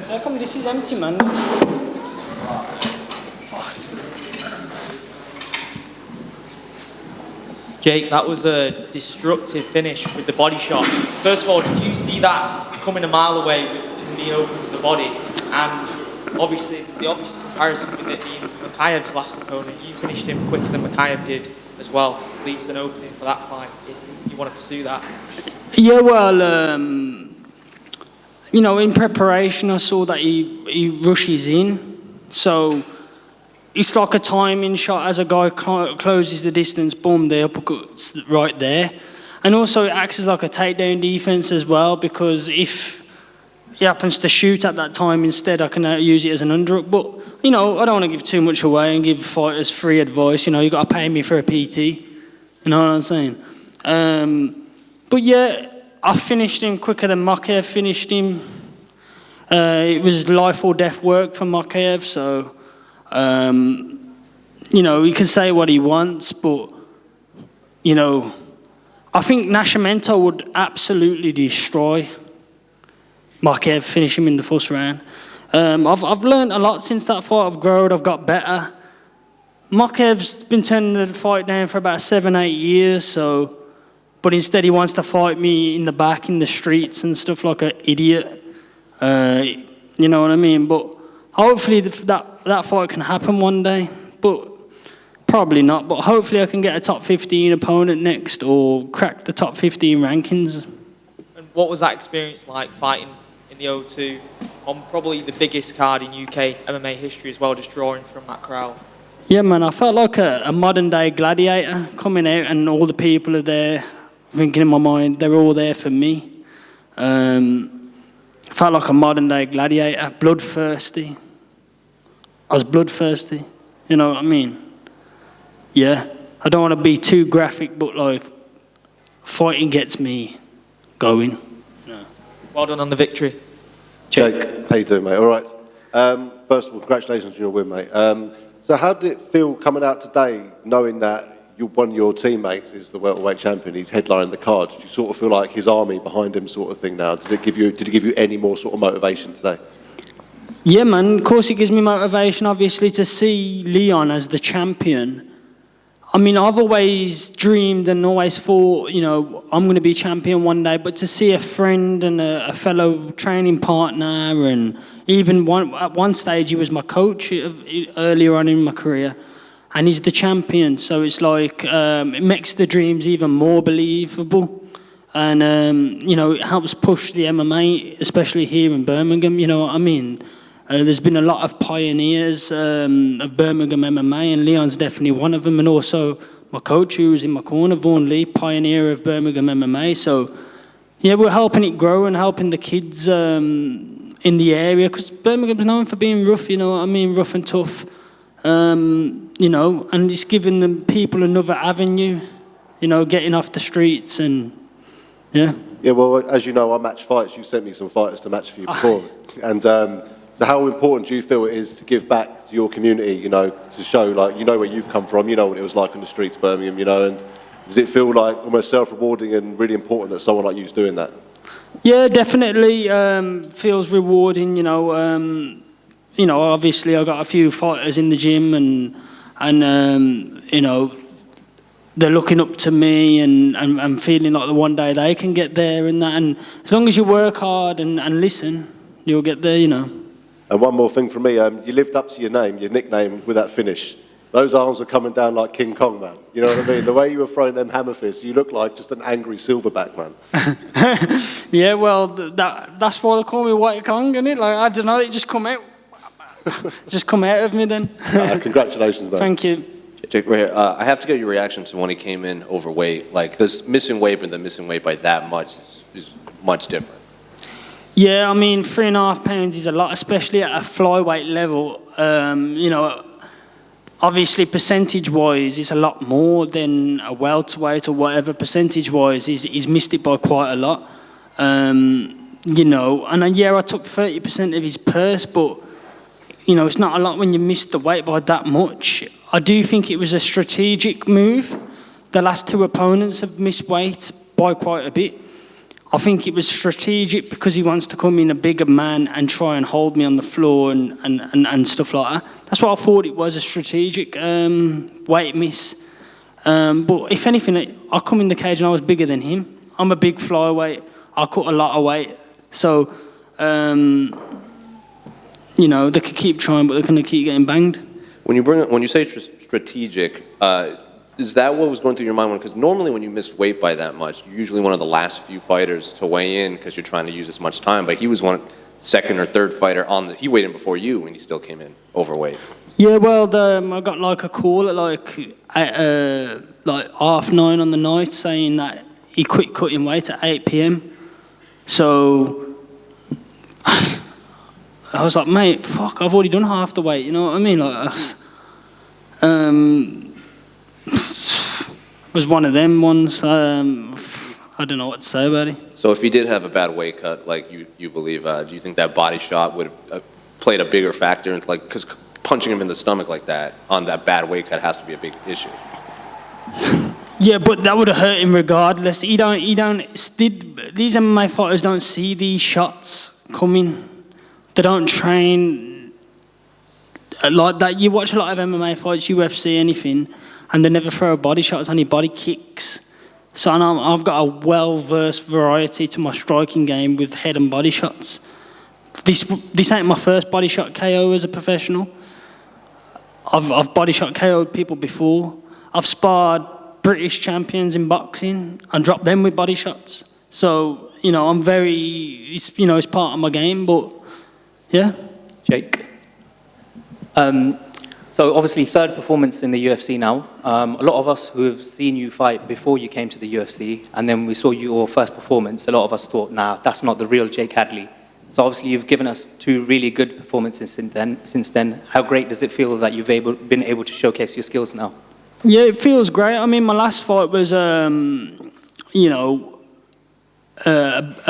How come this is empty, man? Jake, that was a destructive finish with the body shot. First of all, did you see that coming a mile away with him being open to the body? And obviously, the obvious comparison with it being Makhayev's last opponent, you finished him quicker than Makhayev did as well. Leaves an opening for that fight if you want to pursue that. Yeah, well, in preparation, I saw that he rushes in. So it's like a timing shot as a guy closes the distance, boom, the uppercut's right there. And also it acts as like a takedown defense as well, because if he happens to shoot at that time instead, I can use it as an underhook. But, I don't want to give too much away and give fighters free advice. You got to pay me for a PT. You know what I'm saying? But yeah, I finished him quicker than Makhayev finished him. It was life or death work for Makhayev, so, he can say what he wants, but, I think Nascimento would absolutely destroy Makhayev, finish him in the first round. I've learned a lot since that fight. I've grown, I've got better. Makhayev's been turning the fight down for about 7-8 years, but instead he wants to fight me in the back, in the streets and stuff like an idiot. You know what I mean? But hopefully that fight can happen one day, but probably not. But hopefully I can get a top 15 opponent next or crack the top 15 rankings. And what was that experience like fighting in the O2 on probably the biggest card in UK MMA history as well, just drawing from that crowd? Yeah, man, I felt like a modern-day gladiator coming out and all the people are there, thinking in my mind, they're all there for me. I felt like a modern-day gladiator, bloodthirsty. I was bloodthirsty, you know what I mean? Yeah, I don't want to be too graphic, but like, fighting gets me going. Yeah. Well done on the victory. Jake, how you doing, mate? All right. First of all, congratulations on your win, mate. So how did it feel coming out today, knowing that one of your teammates is the welterweight champion, he's headlining the card? Did you sort of feel like his army behind him sort of thing now? Did it give you any more sort of motivation today? Yeah, man, of course it gives me motivation, obviously, to see Leon as the champion. I mean, I've always dreamed and always thought, I'm going to be champion one day, but to see a friend and a fellow training partner, and even at one stage he was my coach earlier on in my career, and he's the champion, so it's like, it makes the dreams even more believable, and, it helps push the MMA, especially here in Birmingham, you know what I mean? There's been a lot of pioneers of Birmingham MMA, and Leon's definitely one of them. And also my coach, who was in my corner, Vaughan Lee, pioneer of Birmingham MMA. So, yeah, we're helping it grow and helping the kids in the area, because Birmingham's known for being rough, you know what I mean, rough and tough. And it's giving the people another avenue, getting off the streets and, yeah. Yeah, well, as you know, I match fights. You sent me some fighters to match for you before. And so how important do you feel it is to give back to your community, to show, like, where you've come from, what it was like on the streets of Birmingham, and does it feel like almost self-rewarding and really important that someone like you is doing that? Yeah, definitely feels rewarding, obviously I got a few fighters in the gym and they're looking up to me and feeling like the one day they can get there and that, and as long as you work hard and listen, you'll get there, And one more thing from me, you lived up to your nickname with that finish. Those arms were coming down like King Kong, man. You know what I mean? The way you were throwing them hammer fists, you look like just an angry silverback, man. Yeah, well, that's why they call me White Kong, isn't it? Like, I don't know, it just come out. Just come out of me then. Congratulations, man. Thank you. Jake, right here, I have to get your reaction to when he came in overweight. Like, this missing weight, but the missing weight by that much is much different. Yeah, I mean, 3.5 pounds is a lot, especially at a flyweight level. Obviously, percentage-wise, it's a lot more than a welterweight or whatever. Percentage-wise, he's missed it by quite a lot. And I took 30% of his purse, but, it's not a lot when you miss the weight by that much. I do think it was a strategic move. The last two opponents have missed weight by quite a bit. I think it was strategic because he wants to come in a bigger man and try and hold me on the floor and stuff like that. That's what I thought it was, a strategic weight miss. But if anything, I come in the cage and I was bigger than him. I'm a big flyweight. I cut a lot of weight. So, you know, they could keep trying, but they're going to keep getting banged. When you say strategic, is that what was going through your mind? Because normally when you miss weight by that much, you're usually one of the last few fighters to weigh in because you're trying to use as much time. But he was second or third fighter he weighed in before you, and he still came in overweight. Yeah, well, I got like a call at like 9:30 on the night saying that he quit cutting weight at 8 p.m. So I was like, mate, fuck, I've already done half the weight, you know what I mean? Like, it was one of them ones. I don't know what to say about it. So if he did have a bad weight cut, like you believe, do you think that body shot would have played a bigger factor into, like, because punching him in the stomach like that on that bad weight cut has to be a big issue? Yeah, but that would have hurt him regardless. These MMA fighters don't see these shots coming. They don't train like that. You watch a lot of MMA fights, UFC, anything, and they never throw a body shot. It's only body kicks. So I've got a well-versed variety to my striking game with head and body shots. This ain't my first body shot KO as a professional. I've body shot KO'd people before. I've sparred British champions in boxing and dropped them with body shots. So, you know, it's part of my game, but yeah. Jake. So obviously third performance in the UFC now. A lot of us who have seen you fight before you came to the UFC, and then we saw your first performance, a lot of us thought, nah, that's not the real Jake Hadley. So obviously you've given us two really good performances since then. How great does it feel that you've been able to showcase your skills now? Yeah, it feels great. I mean, my last fight was, a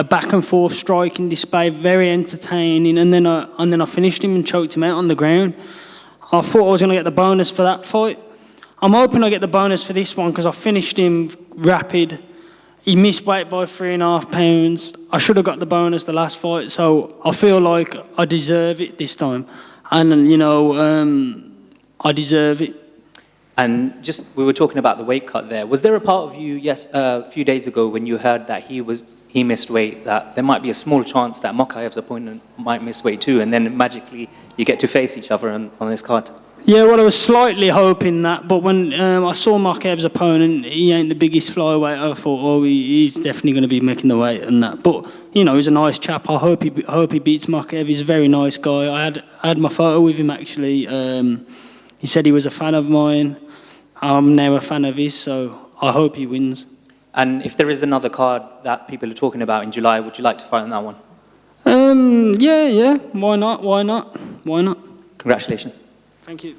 back and forth striking display, very entertaining, and then I finished him and choked him out on the ground. I thought I was going to get the bonus for that fight. I'm hoping I get the bonus for this one because I finished him rapid. He missed weight by 3.5 pounds. I should have got the bonus the last fight, so I feel like I deserve it this time. And, I deserve it. And just, we were talking about the weight cut there. Was there a part of you, a few days ago when you heard that he missed weight, that there might be a small chance that Mokaev's opponent might miss weight too, and then magically you get to face each other on this card? Yeah, well, I was slightly hoping that, but when I saw Mokaev's opponent, he ain't the biggest flyweight. I thought, he's definitely going to be making the weight and that. But he's a nice chap. I hope he beats Mokaev. He's a very nice guy. I had my photo with him actually. He said he was a fan of mine. I'm now a fan of his, so I hope he wins. And if there is another card that people are talking about in July, would you like to fight on that one? Yeah. Why not? Congratulations. Thank you.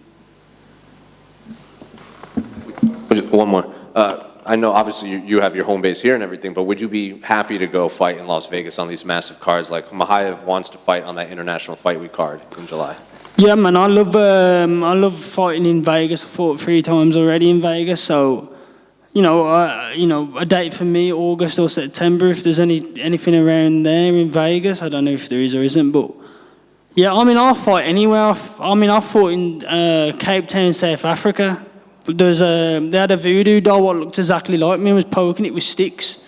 Just one more. I know obviously you have your home base here and everything, but would you be happy to go fight in Las Vegas on these massive cards? Like Makhachev wants to fight on that International Fight Week card in July. Yeah, man, I love fighting in Vegas. I fought 3 times already in Vegas, so a date for me, August or September, if there's anything around there in Vegas. I don't know if there is or isn't, but yeah, I mean, I'll fight anywhere. I fought in Cape Town, South Africa. They had a voodoo doll what looked exactly like me and was poking it with sticks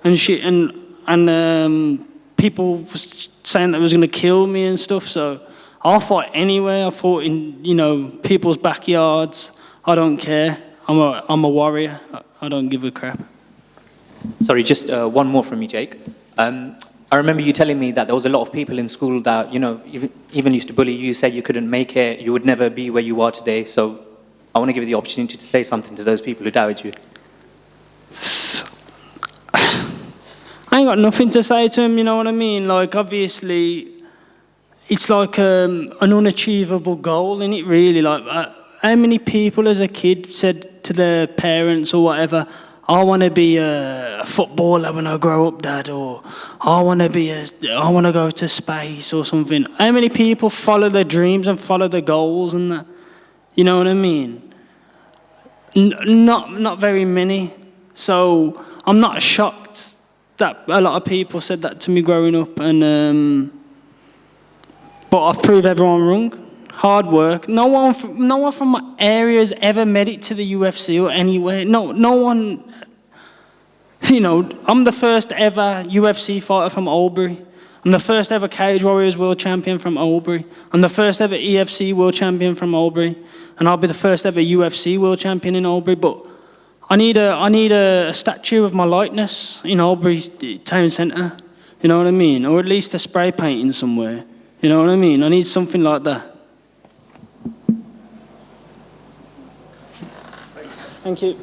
and shit, and people was saying that it was going to kill me and stuff, so I'll fight anywhere. I fought in, people's backyards. I don't care. I'm a warrior. I don't give a crap. Sorry, just one more from me, Jake. I remember you telling me that there was a lot of people in school that, even used to bully you, said you couldn't make it, you would never be where you are today. So I want to give you the opportunity to say something to those people who doubted you. I ain't got nothing to say to them, you know what I mean? Like, obviously, it's like an unachievable goal, isn't it, really? Like, how many people as a kid said to their parents or whatever, I want to be a footballer when I grow up, Dad, or I want to go to space or something. How many people follow their dreams and follow their goals and that? You know what I mean? Not very many. So I'm not shocked that a lot of people said that to me growing up, and but I've proved everyone wrong. Hard work. No one from my area has ever made it to the UFC or anywhere. No one. You know, I'm the first ever UFC fighter from Albury. I'm the first ever Cage Warriors world champion from Albury. I'm the first ever EFC world champion from Albury, and I'll be the first ever UFC world champion in Albury. But I need a statue of my likeness in Albury town centre. You know what I mean? Or at least a spray painting somewhere. You know what I mean? I need something like that. Thank you.